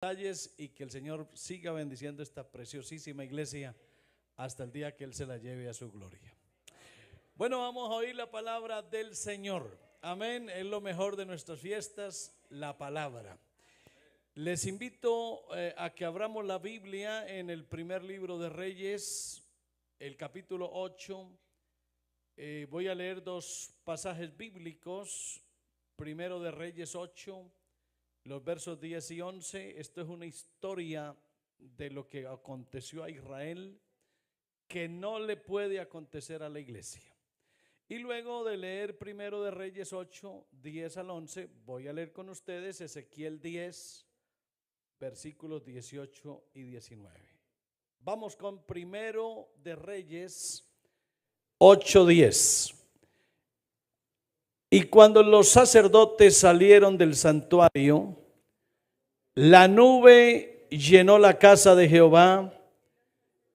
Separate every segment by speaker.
Speaker 1: detalles y que el Señor siga bendiciendo esta preciosísima iglesia hasta el día que Él se la lleve a su gloria. Bueno, vamos a oír la palabra del Señor. Amén. Es lo mejor de nuestras fiestas, la palabra. Les invito a que abramos la Biblia en el primer libro de Reyes, el capítulo 8. Voy a leer dos pasajes bíblicos. Primero de Reyes 8, los versos 10 y 11. Esto es una historia de lo que aconteció a Israel que no le puede acontecer a la iglesia. Y luego de leer primero de Reyes 8, 10 al 11, voy a leer con ustedes Ezequiel 10, versículos 18 y 19. Vamos con primero de Reyes 8, 10. Y cuando los sacerdotes salieron del santuario, la nube llenó la casa de Jehová,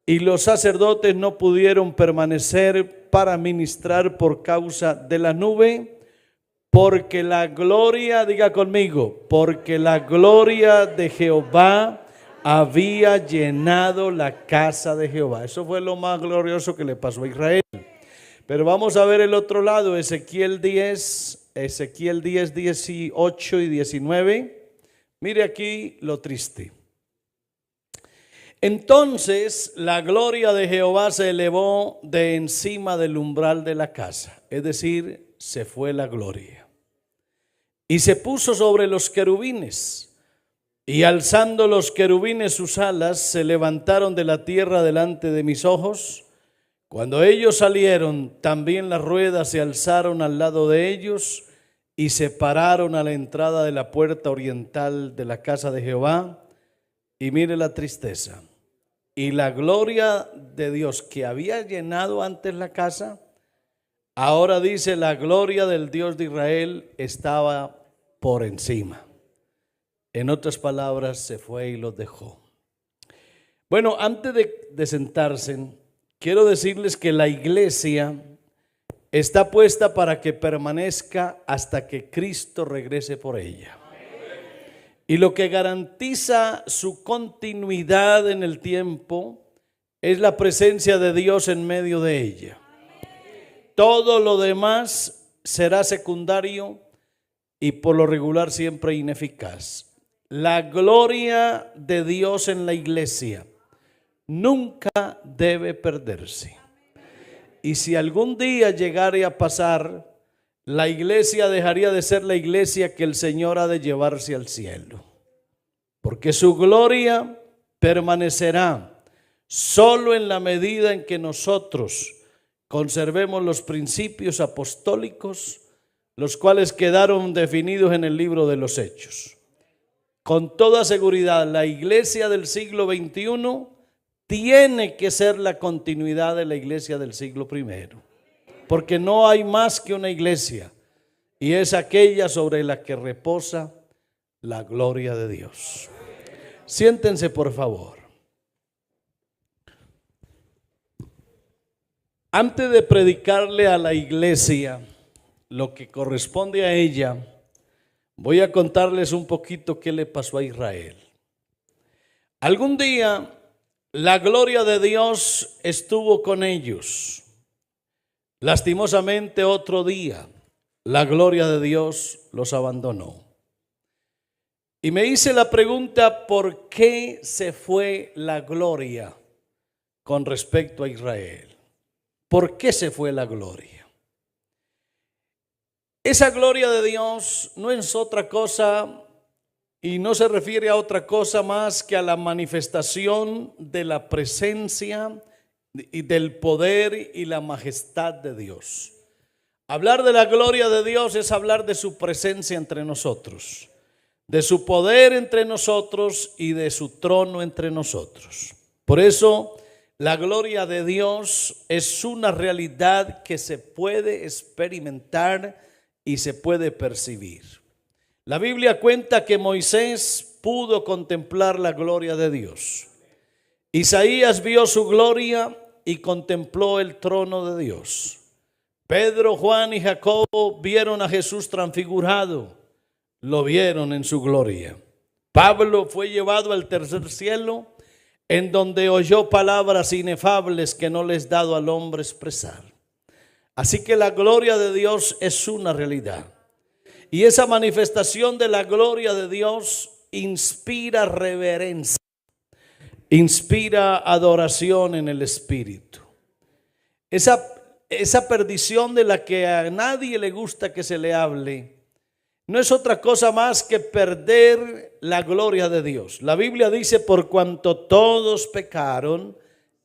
Speaker 1: y los sacerdotes no pudieron permanecer para ministrar por causa de la nube, porque la gloria, diga conmigo, porque la gloria de Jehová había llenado la casa de Jehová. Eso fue lo más glorioso que le pasó a Israel. Pero vamos a ver el otro lado, Ezequiel 10, 18 y 19. Mire aquí lo triste. Entonces la gloria de Jehová se elevó de encima del umbral de la casa, es decir, se fue la gloria. Y se puso sobre los querubines, y alzando los querubines sus alas, se levantaron de la tierra delante de mis ojos. Cuando ellos salieron, también las ruedas se alzaron al lado de ellos y se pararon a la entrada de la puerta oriental de la casa de Jehová. Y mire la tristeza. Y la gloria de Dios que había llenado antes la casa, ahora dice la gloria del Dios de Israel estaba por encima. En otras palabras, se fue y los dejó. Bueno, antes de sentarse, quiero decirles que la iglesia está puesta para que permanezca hasta que Cristo regrese por ella. Y lo que garantiza su continuidad en el tiempo es la presencia de Dios en medio de ella. Todo lo demás será secundario y por lo regular siempre ineficaz. La gloria de Dios en la iglesia nunca debe perderse. Y si algún día llegara a pasar, la iglesia dejaría de ser la iglesia que el Señor ha de llevarse al cielo. Porque su gloria permanecerá solo en la medida en que nosotros conservemos los principios apostólicos, los cuales quedaron definidos en el libro de los Hechos. Con toda seguridad, la iglesia del siglo XXI tiene que ser la continuidad de la iglesia del siglo I, porque no hay más que una iglesia, y es aquella sobre la que reposa la gloria de Dios. Siéntense, por favor. Antes de predicarle a la iglesia lo que corresponde a ella, voy a contarles un poquito qué le pasó a Israel. Algún día la gloria de Dios estuvo con ellos. Lastimosamente otro día la gloria de Dios los abandonó. Y me hice la pregunta, ¿por qué se fue la gloria con respecto a Israel? ¿Por qué se fue la gloria? Esa gloria de Dios no es otra cosa y no se refiere a otra cosa más que a la manifestación de la presencia y del poder y la majestad de Dios. Hablar de la gloria de Dios es hablar de su presencia entre nosotros, de su poder entre nosotros y de su trono entre nosotros. Por eso la gloria de Dios es una realidad que se puede experimentar y se puede percibir. La Biblia cuenta que Moisés pudo contemplar la gloria de Dios. Isaías vio su gloria y contempló el trono de Dios. Pedro, Juan y Jacobo vieron a Jesús transfigurado, lo vieron en su gloria. Pablo fue llevado al tercer cielo, en donde oyó palabras inefables que no les dado al hombre expresar. Así que la gloria de Dios es una realidad. Y esa manifestación de la gloria de Dios inspira reverencia, inspira adoración en el Espíritu. Esa perdición de la que a nadie le gusta que se le hable, no es otra cosa más que perder la gloria de Dios. La Biblia dice: por cuanto todos pecaron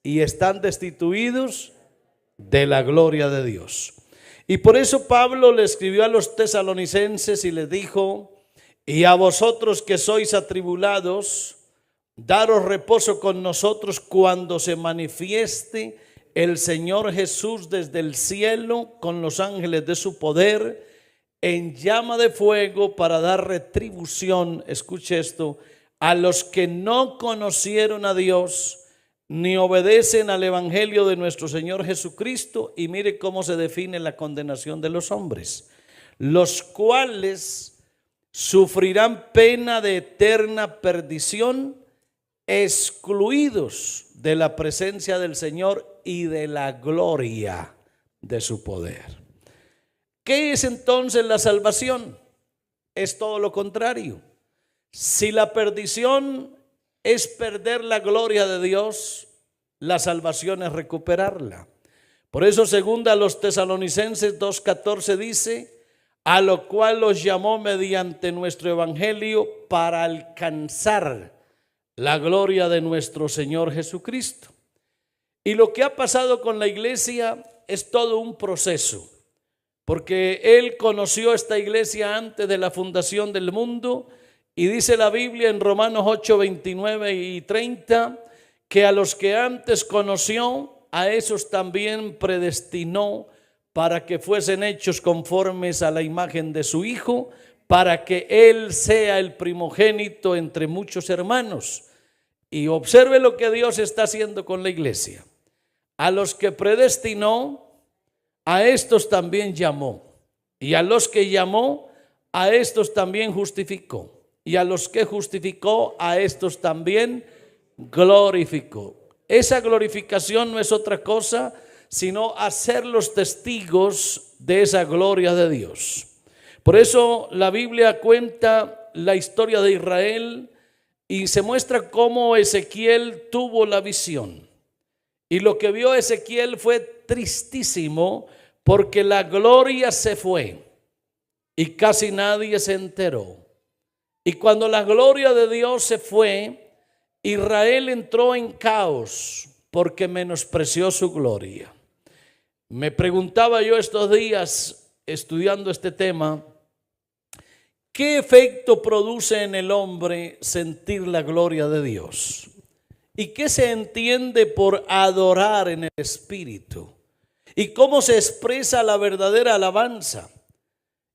Speaker 1: y están destituidos de la gloria de Dios. Y por eso Pablo le escribió a los tesalonicenses y les dijo: y a vosotros que sois atribulados, daros reposo con nosotros cuando se manifieste el Señor Jesús desde el cielo con los ángeles de su poder, en llama de fuego, para dar retribución, escuche esto, a los que no conocieron a Dios ni obedecen al evangelio de nuestro Señor Jesucristo. Y mire cómo se define la condenación de los hombres: los cuales sufrirán pena de eterna perdición, excluidos de la presencia del Señor y de la gloria de su poder. ¿Qué es entonces la salvación? Es todo lo contrario. Si la perdición es perder la gloria de Dios, la salvación es recuperarla. Por eso segunda a los Tesalonicenses 2:14 dice: a lo cual los llamó mediante nuestro evangelio para alcanzar la gloria de nuestro Señor Jesucristo. Y lo que ha pasado con la iglesia es todo un proceso, porque Él conoció esta iglesia antes de la fundación del mundo, y dice la Biblia en Romanos 8:29 y 30, que a los que antes conoció, a esos también predestinó para que fuesen hechos conformes a la imagen de su Hijo, para que Él sea el primogénito entre muchos hermanos. Y observe lo que Dios está haciendo con la iglesia. A los que predestinó, a estos también llamó. Y a los que llamó, a estos también justificó. Y a los que justificó, a estos también glorificó. Esa glorificación no es otra cosa sino hacerlos testigos de esa gloria de Dios. Por eso la Biblia cuenta la historia de Israel y se muestra cómo Ezequiel tuvo la visión. Y lo que vio Ezequiel fue tristísimo, porque la gloria se fue y casi nadie se enteró. Y cuando la gloria de Dios se fue, Israel entró en caos porque menospreció su gloria. Me preguntaba yo estos días, estudiando este tema, ¿qué efecto produce en el hombre sentir la gloria de Dios? ¿Y qué se entiende por adorar en el Espíritu? ¿Y cómo se expresa la verdadera alabanza?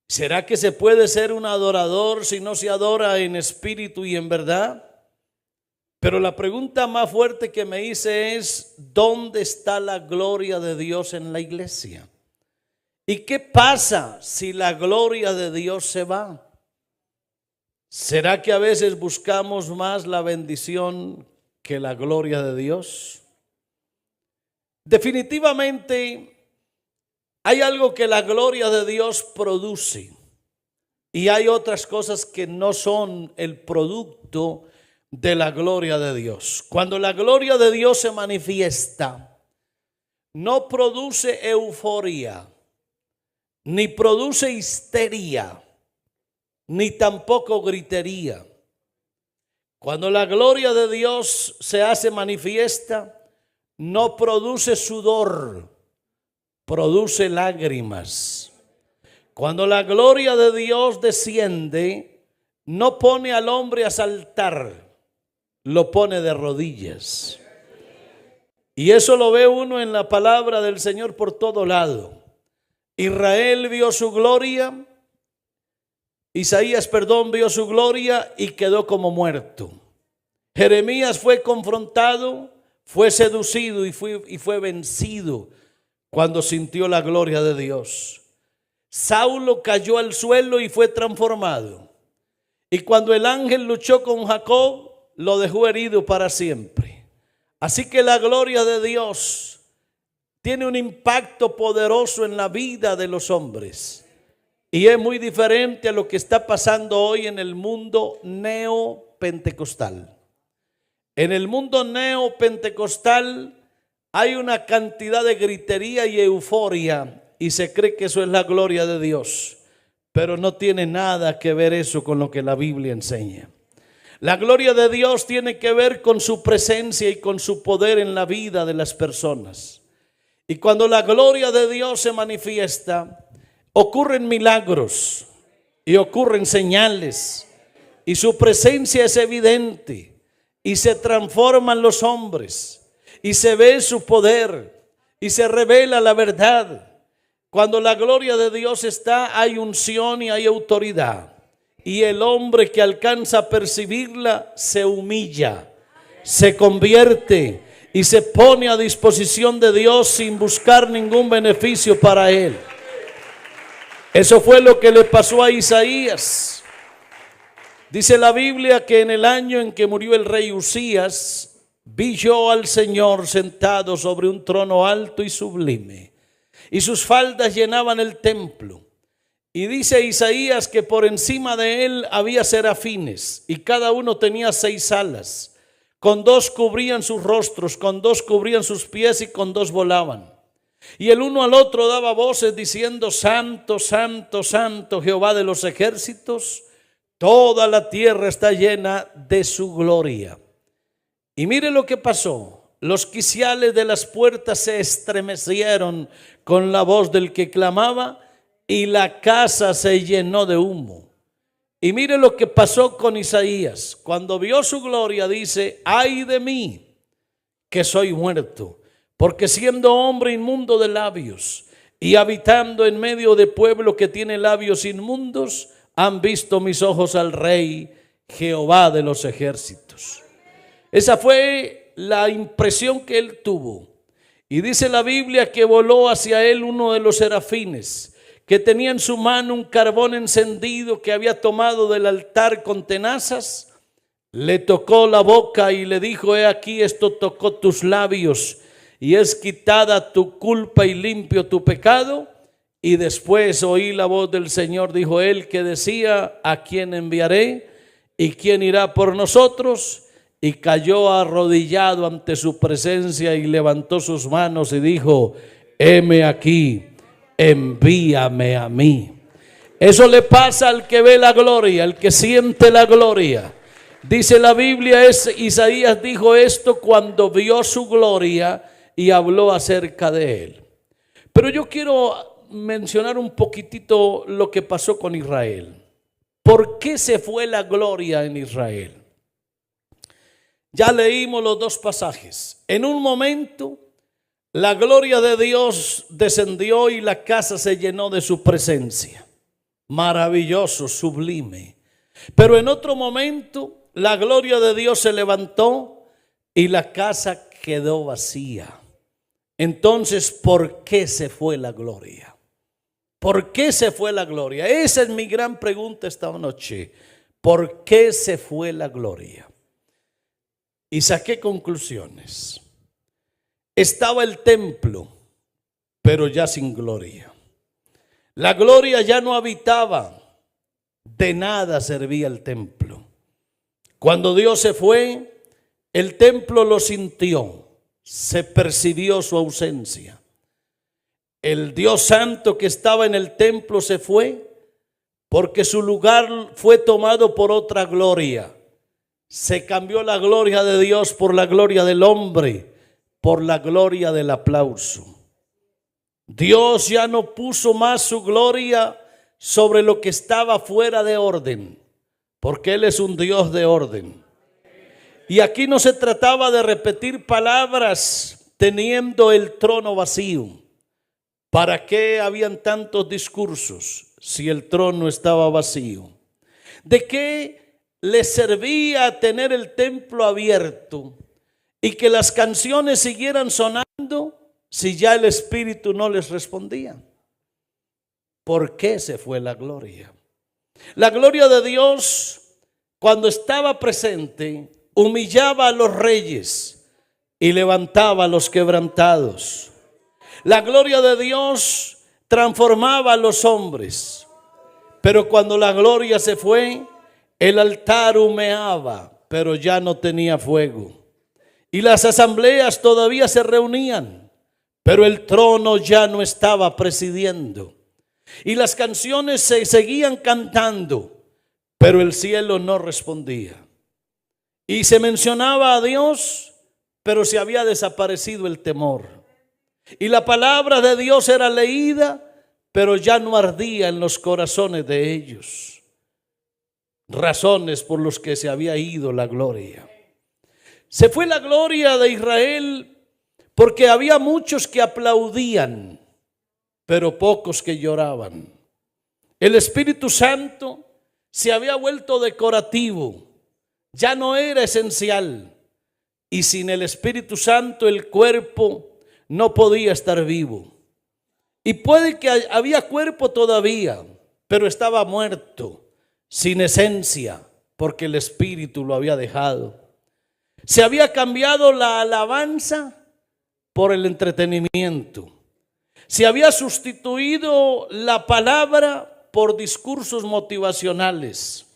Speaker 1: ¿Será que se puede ser un adorador si no se adora en espíritu y en verdad? Pero la pregunta más fuerte que me hice es: ¿dónde está la gloria de Dios en la iglesia? ¿Y qué pasa si la gloria de Dios se va? ¿Será que a veces buscamos más la bendición que la gloria de Dios? Definitivamente hay algo que la gloria de Dios produce y hay otras cosas que no son el producto de la gloria de Dios. Cuando la gloria de Dios se manifiesta, no produce euforia, ni produce histeria, ni tampoco gritería. Cuando la gloria de Dios se hace manifiesta, no produce sudor, produce lágrimas. Cuando la gloria de Dios desciende, no pone al hombre a saltar, lo pone de rodillas. Y eso lo ve uno en la palabra del Señor por todo lado. Israel vio su gloria, Isaías vio su gloria y quedó como muerto. Jeremías fue confrontado, fue seducido y fue vencido cuando sintió la gloria de Dios. Saulo cayó al suelo y fue transformado. Y cuando el ángel luchó con Jacob, lo dejó herido para siempre. Así que la gloria de Dios tiene un impacto poderoso en la vida de los hombres. Y es muy diferente a lo que está pasando hoy en el mundo neopentecostal. En el mundo neopentecostal hay una cantidad de gritería y euforia y se cree que eso es la gloria de Dios. Pero no tiene nada que ver eso con lo que la Biblia enseña. La gloria de Dios tiene que ver con su presencia y con su poder en la vida de las personas. Y cuando la gloria de Dios se manifiesta, ocurren milagros y ocurren señales. Y su presencia es evidente. Y se transforman los hombres. Y se ve su poder. Y se revela la verdad. Cuando la gloria de Dios está, hay unción y hay autoridad. Y el hombre que alcanza a percibirla se humilla, se convierte y se pone a disposición de Dios sin buscar ningún beneficio para él. Eso fue lo que le pasó a Isaías. Dice la Biblia que en el año en que murió el rey Usías, vi yo al Señor sentado sobre un trono alto y sublime, y sus faldas llenaban el templo. Y dice Isaías que por encima de él había serafines, y cada uno tenía 6 alas. Con 2 cubrían sus rostros, con 2 cubrían sus pies y con 2 volaban. Y el uno al otro daba voces diciendo: Santo, Santo, Santo, Jehová de los ejércitos, toda la tierra está llena de su gloria. Y mire lo que pasó. Los quiciales de las puertas se estremecieron con la voz del que clamaba, y la casa se llenó de humo. Y mire lo que pasó con Isaías. Cuando vio su gloria, dice: ay de mí, que soy muerto, porque siendo hombre inmundo de labios y habitando en medio de pueblo que tiene labios inmundos, han visto mis ojos al Rey, Jehová de los ejércitos. Esa fue la impresión que él tuvo. Y dice la Biblia que voló hacia él uno de los serafines, que tenía en su mano un carbón encendido que había tomado del altar con tenazas. Le tocó la boca y le dijo: he aquí, esto tocó tus labios, y es quitada tu culpa y limpio tu pecado. Y después oí la voz del Señor, dijo él, que decía: ¿a quién enviaré? ¿Y quién irá por nosotros? Y cayó arrodillado ante su presencia y levantó sus manos y dijo: heme aquí, envíame a mí. Eso le pasa al que ve la gloria, al que siente la gloria. Dice la Biblia, Isaías dijo esto cuando vio su gloria y habló acerca de él. Pero yo quiero mencionar un poquitito lo que pasó con Israel. ¿Por qué se fue la gloria en Israel? Ya leímos los 2 pasajes. En un momento la gloria de Dios descendió y la casa se llenó de su presencia. Maravilloso, sublime. Pero en otro momento la gloria de Dios se levantó y la casa quedó vacía. Entonces, ¿por qué se fue la gloria? ¿Por qué se fue la gloria? Esa es mi gran pregunta esta noche. ¿Por qué se fue la gloria? Y saqué conclusiones. Estaba el templo, pero ya sin gloria. La gloria ya no habitaba. De nada servía el templo. Cuando Dios se fue, el templo lo sintió. Se percibió su ausencia. El Dios Santo que estaba en el templo se fue porque su lugar fue tomado por otra gloria. Se cambió la gloria de Dios por la gloria del hombre, por la gloria del aplauso. Dios ya no puso más su gloria sobre lo que estaba fuera de orden, porque Él es un Dios de orden. Y aquí no se trataba de repetir palabras teniendo el trono vacío. ¿Para qué habían tantos discursos si el trono estaba vacío? ¿De qué les servía tener el templo abierto y que las canciones siguieran sonando si ya el Espíritu no les respondía? ¿Por qué se fue la gloria? La gloria de Dios cuando estaba presente, humillaba a los reyes y levantaba a los quebrantados. La gloria de Dios transformaba a los hombres, pero cuando la gloria se fue, el altar humeaba, pero ya no tenía fuego. Y las asambleas todavía se reunían, pero el trono ya no estaba presidiendo. Y las canciones se seguían cantando, pero el cielo no respondía. Y se mencionaba a Dios, pero se había desaparecido el temor. Y la palabra de Dios era leída, pero ya no ardía en los corazones de ellos. Razones por las que se había ido la gloria. Se fue la gloria de Israel porque había muchos que aplaudían, pero pocos que lloraban. El Espíritu Santo se había vuelto decorativo, ya no era esencial. Y sin el Espíritu Santo el cuerpo no podía estar vivo. Y puede que había cuerpo todavía, pero estaba muerto, sin esencia, porque el Espíritu lo había dejado. Se había cambiado la alabanza por el entretenimiento. Se había sustituido la palabra por discursos motivacionales.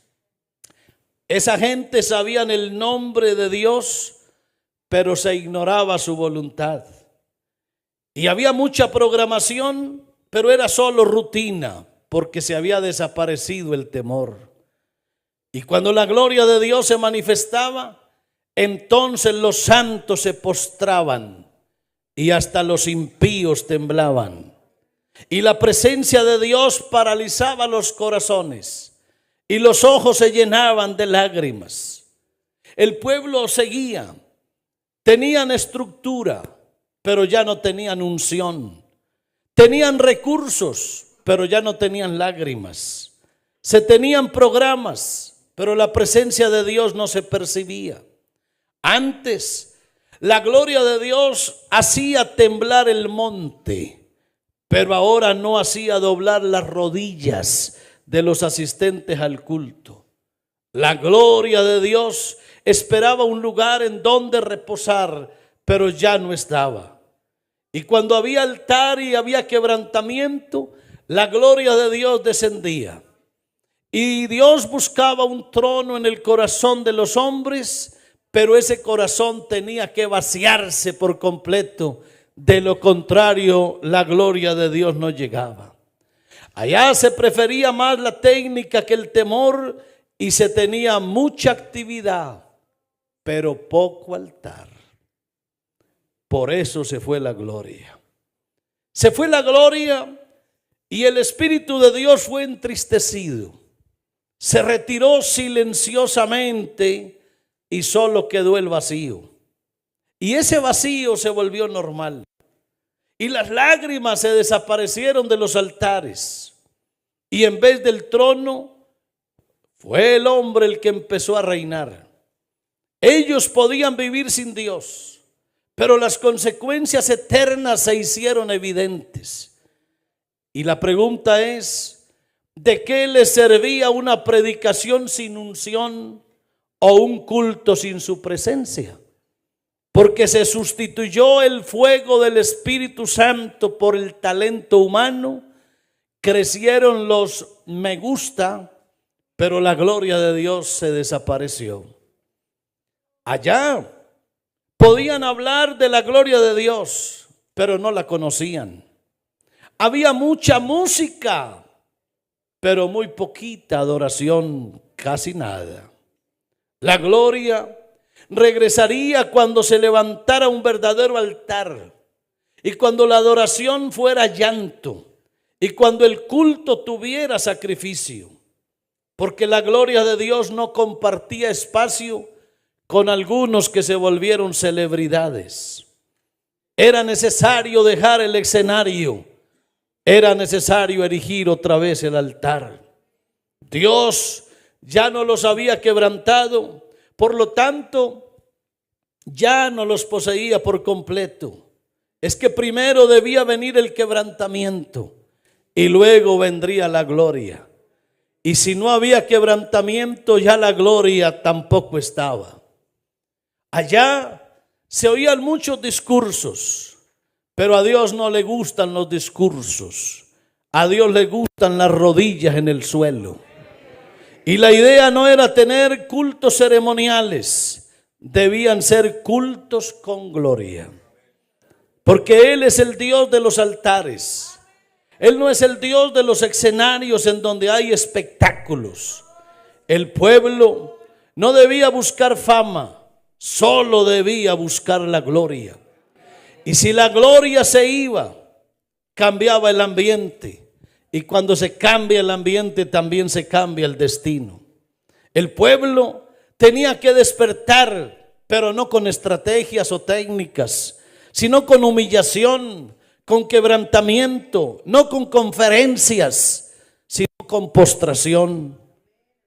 Speaker 1: Esa gente sabía el nombre de Dios, pero se ignoraba su voluntad. Y había mucha programación, pero era solo rutina, porque se había desaparecido el temor. Y cuando la gloria de Dios se manifestaba, entonces los santos se postraban y hasta los impíos temblaban. Y la presencia de Dios paralizaba los corazones y los ojos se llenaban de lágrimas. El pueblo seguía, tenían estructura, pero ya no tenían unción. Tenían recursos, pero ya no tenían lágrimas. Se tenían programas, pero la presencia de Dios no se percibía. Antes, la gloria de Dios hacía temblar el monte, pero ahora no hacía doblar las rodillas de los asistentes al culto. La gloria de Dios esperaba un lugar en donde reposar, pero ya no estaba. Y cuando había altar y había quebrantamiento, la gloria de Dios descendía. Y Dios buscaba un trono en el corazón de los hombres, pero ese corazón tenía que vaciarse por completo. De lo contrario, la gloria de Dios no llegaba. Allá se prefería más la técnica que el temor y se tenía mucha actividad, pero poco altar. Por eso se fue la gloria. Se fue la gloria y el Espíritu de Dios fue entristecido. Se retiró silenciosamente y solo quedó el vacío. Y ese vacío se volvió normal. Y las lágrimas se desaparecieron de los altares. Y en vez del trono, fue el hombre el que empezó a reinar. Ellos podían vivir sin Dios, pero las consecuencias eternas se hicieron evidentes. Y la pregunta es, ¿de qué les servía una predicación sin unción o un culto sin su presencia? Porque se sustituyó el fuego del Espíritu Santo por el talento humano, crecieron los me gusta, pero la gloria de Dios se desapareció. Allá podían hablar de la gloria de Dios, pero no la conocían. Había mucha música, pero muy poquita adoración, casi nada. La gloria regresaría cuando se levantara un verdadero altar y cuando la adoración fuera llanto y cuando el culto tuviera sacrificio, porque la gloria de Dios no compartía espacio con algunos que se volvieron celebridades. Era necesario dejar el escenario, era necesario erigir otra vez el altar. Dios ya no los había quebrantado, por lo tanto ya no los poseía por completo. Es que primero debía venir el quebrantamiento y luego vendría la gloria. Y si no había quebrantamiento, ya la gloria tampoco estaba. Allá se oían muchos discursos, pero a Dios no le gustan los discursos. A Dios le gustan las rodillas en el suelo. Y la idea no era tener cultos ceremoniales, debían ser cultos con gloria. Porque Él es el Dios de los altares. Él no es el Dios de los escenarios en donde hay espectáculos. El pueblo no debía buscar fama, solo debía buscar la gloria. Y si la gloria se iba, cambiaba el ambiente. Y cuando se cambia el ambiente, también se cambia el destino. El pueblo tenía que despertar, pero no con estrategias o técnicas, sino con humillación, con quebrantamiento, no con conferencias, sino con postración.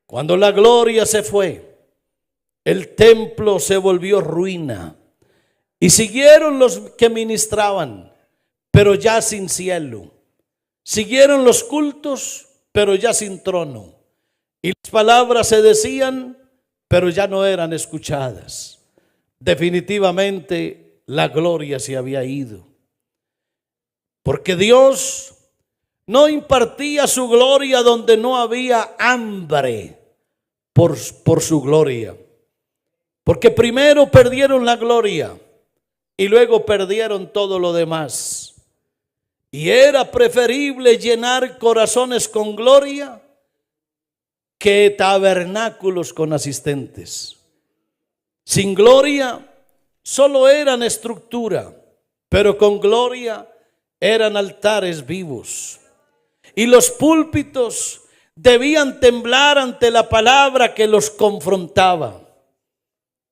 Speaker 1: Cuando la gloria se fue, el templo se volvió ruina y siguieron los que ministraban, pero ya sin cielo. Siguieron los cultos, pero ya sin trono. Y las palabras se decían, pero ya no eran escuchadas. Definitivamente la gloria se había ido. Porque Dios no impartía su gloria donde no había hambre por su gloria. Porque primero perdieron la gloria y luego perdieron todo lo demás. Y era preferible llenar corazones con gloria que tabernáculos con asistentes. Sin gloria solo eran estructura, pero con gloria eran altares vivos. Y los púlpitos debían temblar ante la palabra que los confrontaba.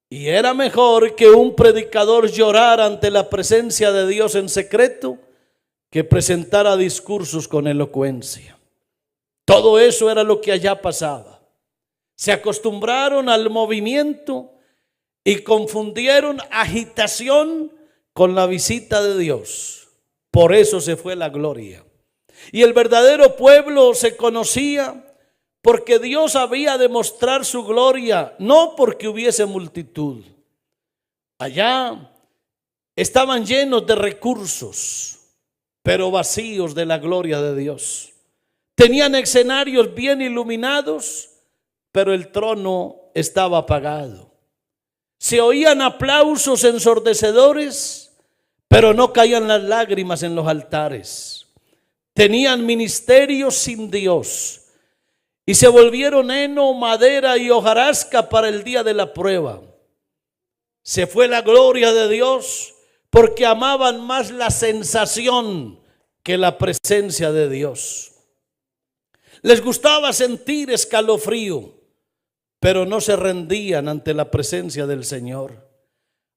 Speaker 1: Y era mejor que un predicador llorara ante la presencia de Dios en secreto que presentara discursos con elocuencia. Todo eso era lo que allá pasaba. Se acostumbraron al movimiento y confundieron agitación con la visita de Dios. Por eso se fue la gloria. Y el verdadero pueblo se conocía porque Dios había de mostrar su gloria, no porque hubiese multitud. Allá estaban llenos de recursos, pero vacíos de la gloria de Dios. Tenían escenarios bien iluminados, pero el trono estaba apagado. Se oían aplausos ensordecedores, pero no caían las lágrimas en los altares. Tenían ministerios sin Dios y se volvieron heno, madera y hojarasca para el día de la prueba. Se fue la gloria de Dios porque amaban más la sensación que la presencia de Dios. Les gustaba sentir escalofrío, pero no se rendían ante la presencia del Señor.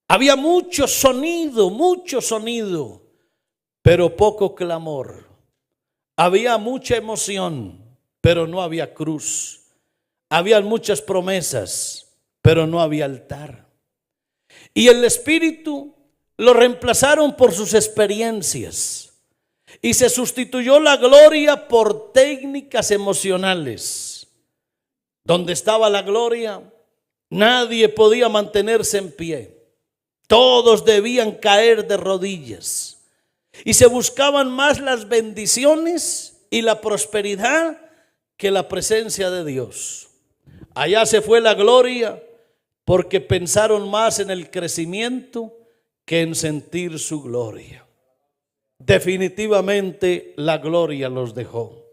Speaker 1: Había mucho sonido, pero poco clamor. Había mucha emoción, pero no había cruz. Había muchas promesas, pero no había altar. Y el Espíritu lo reemplazaron por sus experiencias. Y se sustituyó la gloria por técnicas emocionales. Donde estaba la gloria, nadie podía mantenerse en pie. Todos debían caer de rodillas. Y se buscaban más las bendiciones y la prosperidad que la presencia de Dios. Allá se fue la gloria porque pensaron más en el crecimiento que en sentir su gloria. Definitivamente la gloria los dejó.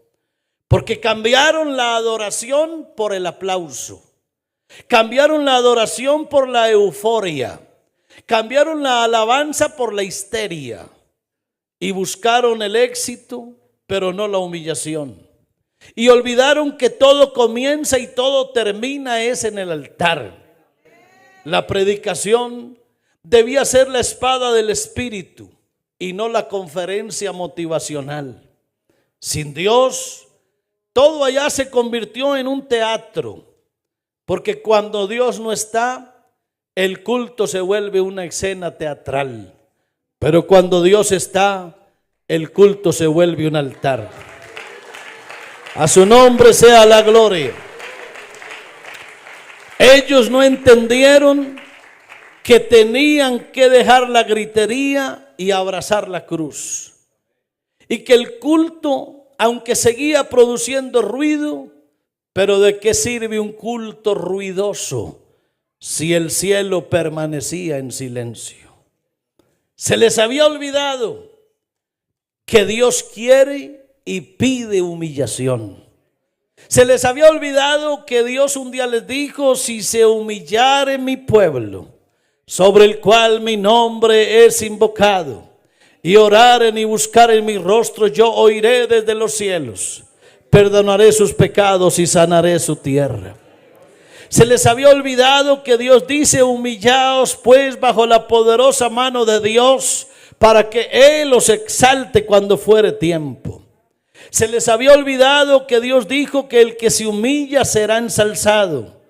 Speaker 1: Porque cambiaron la adoración por el aplauso. Cambiaron la adoración por la euforia. Cambiaron la alabanza por la histeria y buscaron el éxito, pero no la humillación. Y olvidaron que todo comienza y todo termina es en el altar. La predicación debía ser la espada del Espíritu y no la conferencia motivacional. Sin Dios, todo allá se convirtió en un teatro, porque cuando Dios no está, el culto se vuelve una escena teatral, pero cuando Dios está, el culto se vuelve un altar. A su nombre sea la gloria. Ellos no entendieron que tenían que dejar la gritería y abrazar la cruz. Y que el culto, aunque seguía produciendo ruido, pero ¿de qué sirve un culto ruidoso si el cielo permanecía en silencio? Se les había olvidado que Dios quiere y pide humillación. Se les había olvidado que Dios un día les dijo: si se humillare mi pueblo, sobre el cual mi nombre es invocado, y oraren y buscaren mi rostro, yo oiré desde los cielos, perdonaré sus pecados y sanaré su tierra. Se les había olvidado que Dios dice: humillaos pues bajo la poderosa mano de Dios, para que Él os exalte cuando fuere tiempo. Se les había olvidado que Dios dijo que el que se humilla será ensalzado.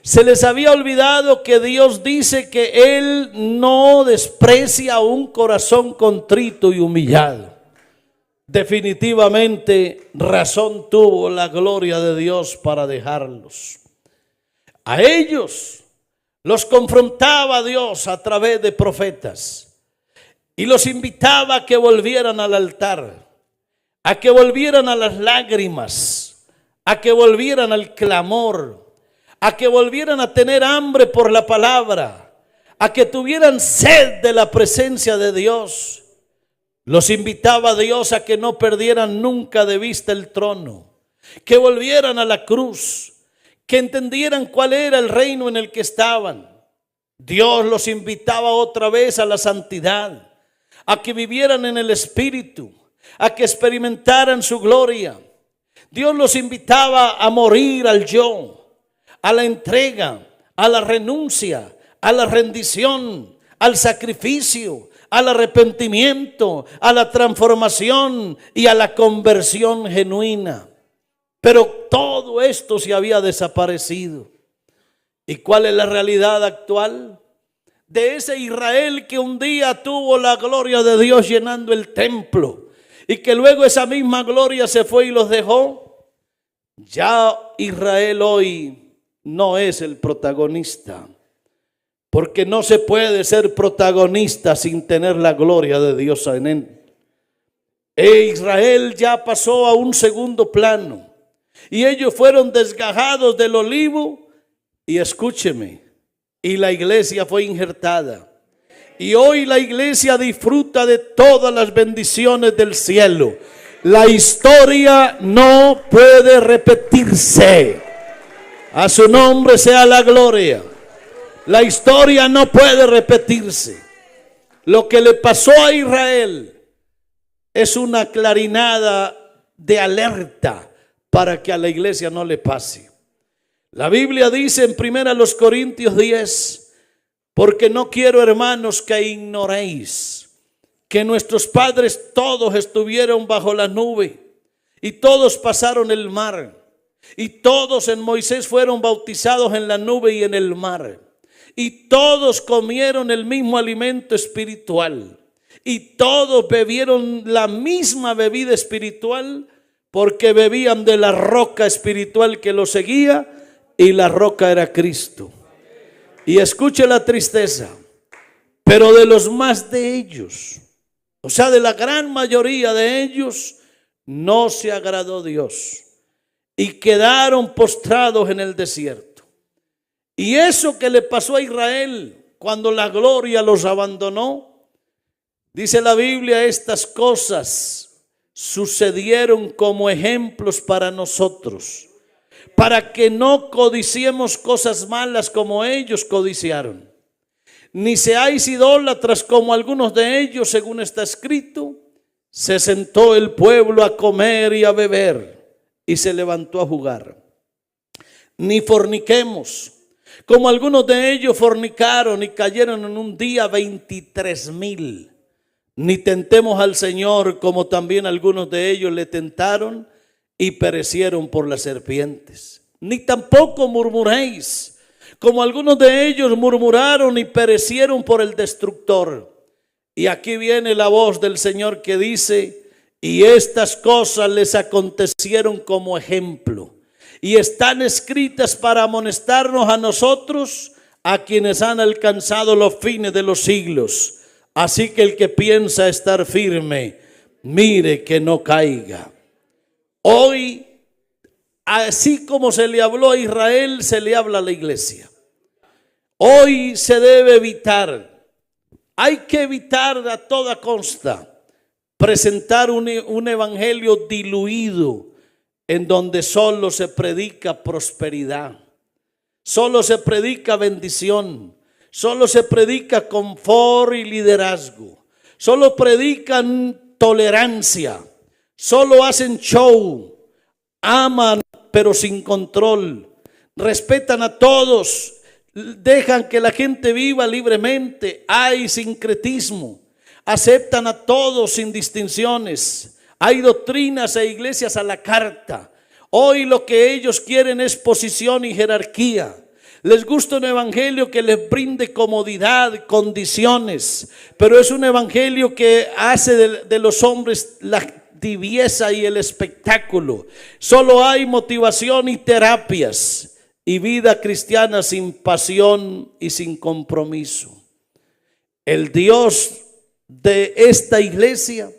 Speaker 1: Se les había olvidado que Dios dice que Él no desprecia un corazón contrito y humillado. Definitivamente razón tuvo la gloria de Dios para dejarlos. A ellos los confrontaba Dios a través de profetas y los invitaba a que volvieran al altar, a que volvieran a las lágrimas, a que volvieran al clamor, a que volvieran a tener hambre por la palabra, a que tuvieran sed de la presencia de Dios. Los invitaba Dios a que no perdieran nunca de vista el trono, que volvieran a la cruz, que entendieran cuál era el reino en el que estaban. Dios los invitaba otra vez a la santidad, a que vivieran en el Espíritu, a que experimentaran su gloria. Dios los invitaba a morir al yo, a la entrega, a la renuncia, a la rendición, al sacrificio, al arrepentimiento, a la transformación y a la conversión genuina. Pero todo esto se había desaparecido. ¿Y cuál es la realidad actual? De ese Israel que un día tuvo la gloria de Dios llenando el templo, y que luego esa misma gloria se fue y los dejó. Ya Israel hoy no es el protagonista, porque no se puede ser protagonista sin tener la gloria de Dios en él. Israel ya pasó a un segundo plano, y ellos fueron desgajados del olivo, y escúcheme, y la iglesia fue injertada. Y hoy la iglesia disfruta de todas las bendiciones del cielo. La historia no puede repetirse. A su nombre sea la gloria. La historia no puede repetirse. Lo que le pasó a Israel es una clarinada de alerta para que a la iglesia no le pase. La Biblia dice en 1 Corintios 10: porque no quiero, hermanos, que ignoréis que nuestros padres todos estuvieron bajo la nube, y todos pasaron el mar, y todos en Moisés fueron bautizados en la nube y en el mar, y todos comieron el mismo alimento espiritual, y todos bebieron la misma bebida espiritual, porque bebían de la roca espiritual que los seguía, y la roca era Cristo. Y escuche la tristeza, pero de los más de ellos, o sea, de la gran mayoría de ellos, no se agradó Dios, y quedaron postrados en el desierto. Y eso que le pasó a Israel cuando la gloria los abandonó, dice la Biblia, estas cosas sucedieron como ejemplos para nosotros, para que no codiciemos cosas malas como ellos codiciaron, ni seáis idólatras como algunos de ellos, según está escrito: se sentó el pueblo a comer y a beber, y se levantó a jugar. Ni forniquemos, como algunos de ellos fornicaron y cayeron en un día 23,000. Ni tentemos al Señor, como también algunos de ellos le tentaron y perecieron por las serpientes. Ni tampoco murmuréis, como algunos de ellos murmuraron y perecieron por el destructor. Y aquí viene la voz del Señor que dice: Y estas cosas les acontecieron como ejemplo, y están escritas para amonestarnos a nosotros, a quienes han alcanzado los fines de los siglos. Así que el que piensa estar firme, mire que no caiga. Hoy, así como se le habló a Israel, se le habla a la iglesia. Hoy se debe evitar, hay que evitar a toda costa presentar un evangelio diluido en donde solo se predica prosperidad, solo se predica bendición, solo se predica confort y liderazgo, solo predican tolerancia, solo hacen show, aman pero sin control, respetan a todos, dejan que la gente viva libremente, hay sincretismo, aceptan a todos sin distinciones, hay doctrinas e iglesias a la carta. Hoy lo que ellos quieren es posición y jerarquía. Les gusta un evangelio que les brinde comodidad, condiciones, pero es un evangelio que hace de los hombres la tibieza y el espectáculo. Solo hay motivación y terapias y vida cristiana sin pasión y sin compromiso. El Dios de esta iglesia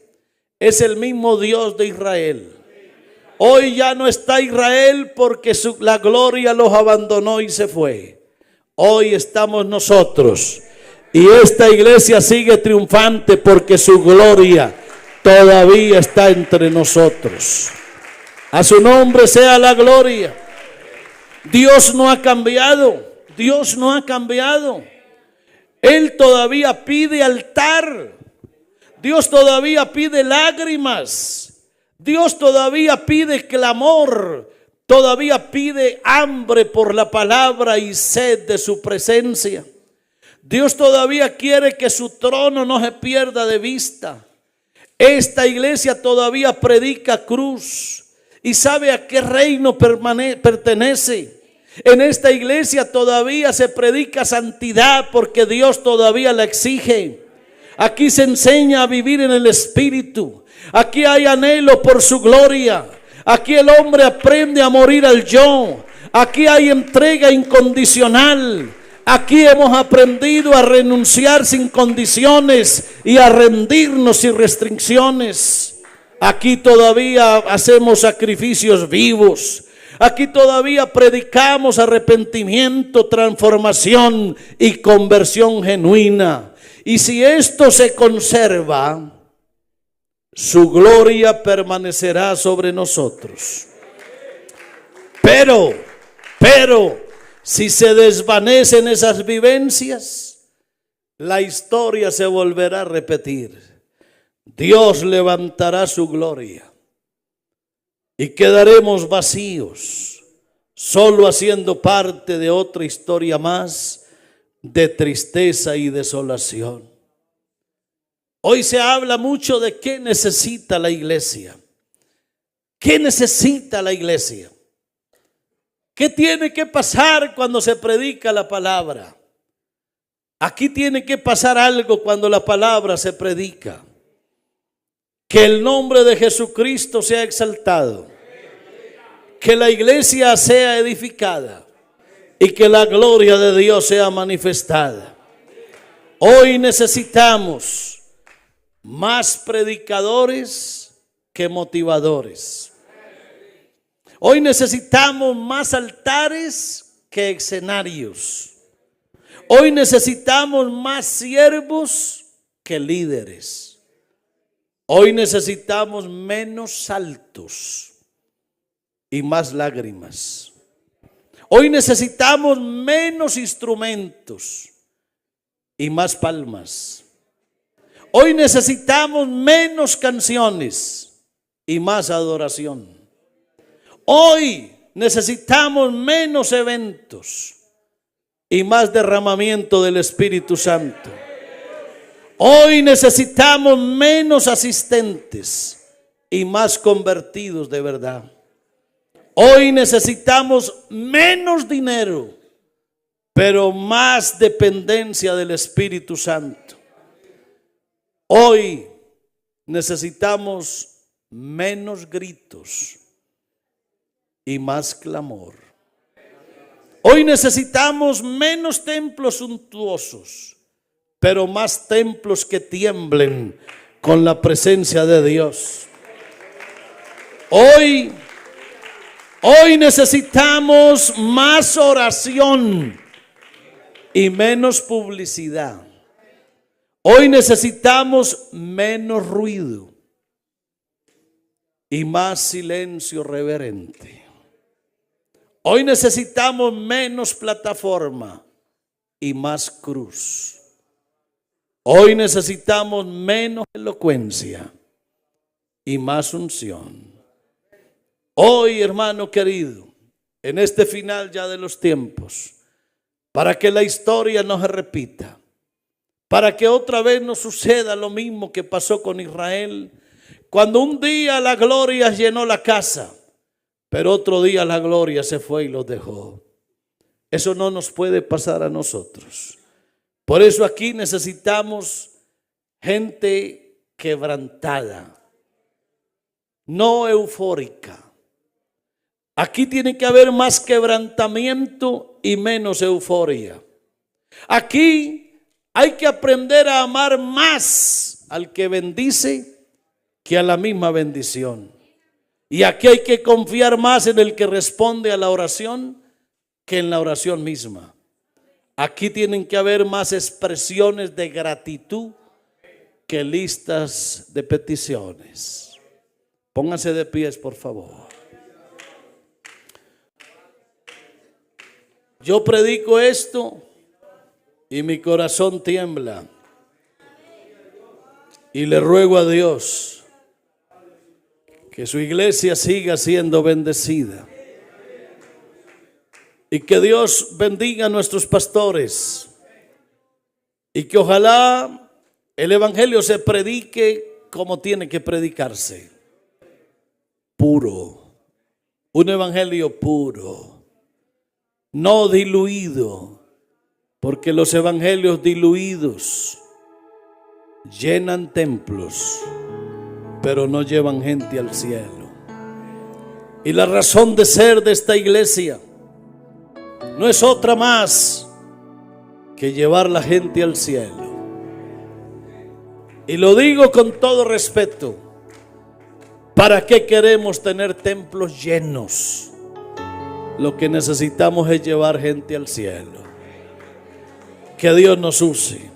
Speaker 1: es el mismo Dios de Israel. Hoy ya no está Israel porque la gloria los abandonó y se fue. Hoy estamos nosotros y esta iglesia sigue triunfante porque su gloria todavía está entre nosotros. A su nombre sea la gloria. Dios no ha cambiado, Dios no ha cambiado. Él todavía pide altar, Dios todavía pide lágrimas, Dios todavía pide clamor, todavía pide hambre por la palabra y sed de su presencia. Dios todavía quiere que su trono no se pierda de vista. Esta iglesia todavía predica cruz y sabe a qué reino pertenece. En esta iglesia todavía se predica santidad porque Dios todavía la exige. Aquí se enseña a vivir en el Espíritu. Aquí hay anhelo por su gloria. Aquí el hombre aprende a morir al yo. Aquí hay entrega incondicional. Aquí hemos aprendido a renunciar sin condiciones y a rendirnos sin restricciones. Aquí todavía hacemos sacrificios vivos. Aquí todavía predicamos arrepentimiento, transformación y conversión genuina. Y si esto se conserva, su gloria permanecerá sobre nosotros. Pero, si se desvanecen esas vivencias, la historia se volverá a repetir. Dios levantará su gloria y quedaremos vacíos, solo haciendo parte de otra historia más de tristeza y desolación. Hoy se habla mucho de qué necesita la iglesia. ¿Qué necesita la iglesia? ¿Qué tiene que pasar cuando se predica la palabra? Aquí tiene que pasar algo cuando la palabra se predica. Que el nombre de Jesucristo sea exaltado, que la iglesia sea edificada y que la gloria de Dios sea manifestada. Hoy necesitamos más predicadores que motivadores. Hoy necesitamos más altares que escenarios. Hoy necesitamos más siervos que líderes. Hoy necesitamos menos saltos y más lágrimas. Hoy necesitamos menos instrumentos y más palmas. Hoy necesitamos menos canciones y más adoración. Hoy necesitamos menos eventos y más derramamiento del Espíritu Santo. Hoy necesitamos menos asistentes y más convertidos de verdad. Hoy necesitamos menos dinero, pero más dependencia del Espíritu Santo. Hoy necesitamos menos gritos y más clamor. Hoy necesitamos menos templos suntuosos, pero más templos que tiemblen con la presencia de Dios. Hoy necesitamos más oración y menos publicidad. Hoy necesitamos menos ruido y más silencio reverente. Hoy necesitamos menos plataforma y más cruz. Hoy necesitamos menos elocuencia y más unción. Hoy, hermano querido, en este final ya de los tiempos, para que la historia no se repita, para que otra vez no suceda lo mismo que pasó con Israel, cuando un día la gloria llenó la casa, pero otro día la gloria se fue y los dejó. Eso no nos puede pasar a nosotros. Por eso aquí necesitamos gente quebrantada, no eufórica. Aquí tiene que haber más quebrantamiento y menos euforia. Aquí hay que aprender a amar más al que bendice que a la misma bendición. Y aquí hay que confiar más en el que responde a la oración que en la oración misma. Aquí tienen que haber más expresiones de gratitud que listas de peticiones. Pónganse de pies, por favor. Yo predico esto y mi corazón tiembla. Y le ruego a Dios que su iglesia siga siendo bendecida. Y que Dios bendiga a nuestros pastores. Y que ojalá el evangelio se predique como tiene que predicarse. Puro. Un evangelio puro. No diluido. Porque los evangelios diluidos llenan templos, pero no llevan gente al cielo. Y la razón de ser de esta iglesia no es otra más que llevar la gente al cielo. Y lo digo con todo respeto. ¿Para qué queremos tener templos llenos? Lo que necesitamos es llevar gente al cielo. Que Dios nos use.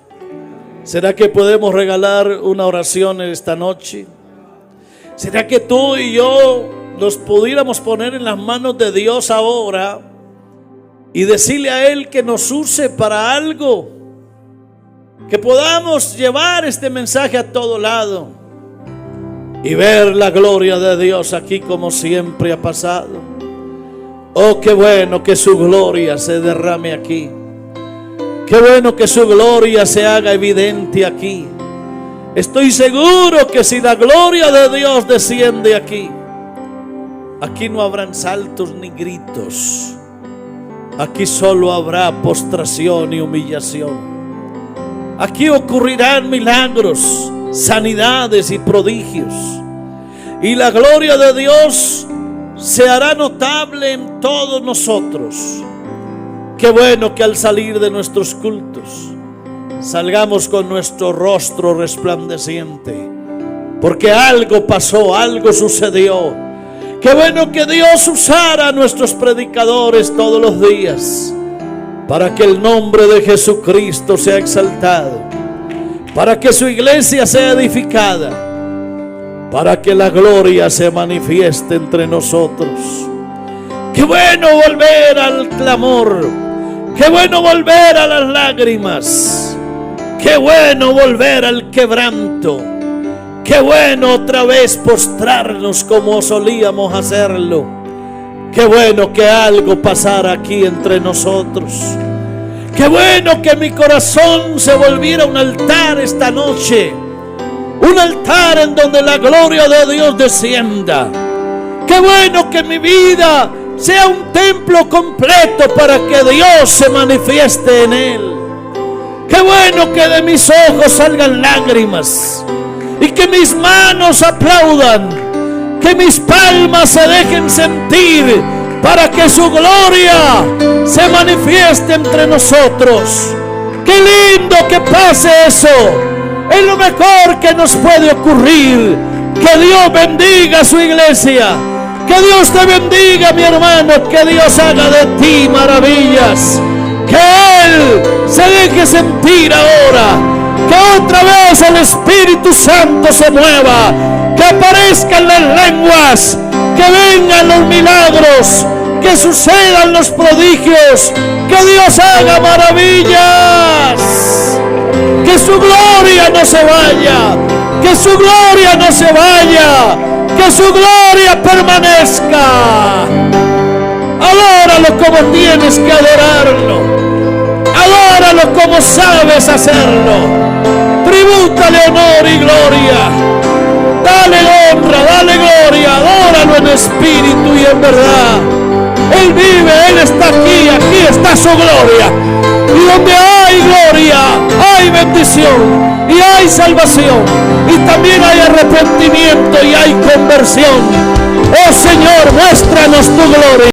Speaker 1: ¿Será que podemos regalar una oración esta noche? ¿Será que tú y yo nos pudiéramos poner en las manos de Dios ahora y decirle a Él que nos use para algo? Que podamos llevar este mensaje a todo lado y ver la gloria de Dios aquí como siempre ha pasado. Oh, qué bueno que su gloria se derrame aquí. Qué bueno que su gloria se haga evidente aquí. Estoy seguro que si la gloria de Dios desciende aquí, aquí no habrán saltos ni gritos. Aquí solo habrá postración y humillación. Aquí ocurrirán milagros, sanidades y prodigios. Y la gloria de Dios se hará notable en todos nosotros. Qué bueno que al salir de nuestros cultos salgamos con nuestro rostro resplandeciente, porque algo pasó, algo sucedió. Qué bueno que Dios usara a nuestros predicadores todos los días para que el nombre de Jesucristo sea exaltado, para que su iglesia sea edificada, para que la gloria se manifieste entre nosotros. Qué bueno volver al clamor. Qué bueno volver a las lágrimas. Qué bueno volver al quebranto. Qué bueno otra vez postrarnos como solíamos hacerlo. Qué bueno que algo pasara aquí entre nosotros. Qué bueno que mi corazón se volviera un altar esta noche. Un altar en donde la gloria de Dios descienda. Qué bueno que mi vida sea un templo completo para que Dios se manifieste en él. Qué bueno que de mis ojos salgan lágrimas y que mis manos aplaudan Que mis palmas se dejen sentir para que su gloria se manifieste entre nosotros. Qué lindo que pase eso. Es lo mejor que nos puede ocurrir. Que Dios bendiga a su iglesia. Que Dios te bendiga, mi hermano. Que Dios haga de ti maravillas. Que Él se deje sentir ahora. Que otra vez el Espíritu Santo se mueva. Que aparezcan las lenguas. Que vengan los milagros. Que sucedan los prodigios. Que Dios haga maravillas. Que su gloria no se vaya. Que su gloria no se vaya. Que su gloria permanezca. Adóralo como tienes que adorarlo. Adóralo como sabes hacerlo. Tribútale honor y gloria. Dale honra, dale gloria. Adóralo en espíritu y en verdad. Él vive, Él está aquí, aquí está su gloria. Y donde hay gloria, hay bendición y hay salvación. Y también hay arrepentimiento y hay conversión. Oh Señor, muéstranos tu gloria.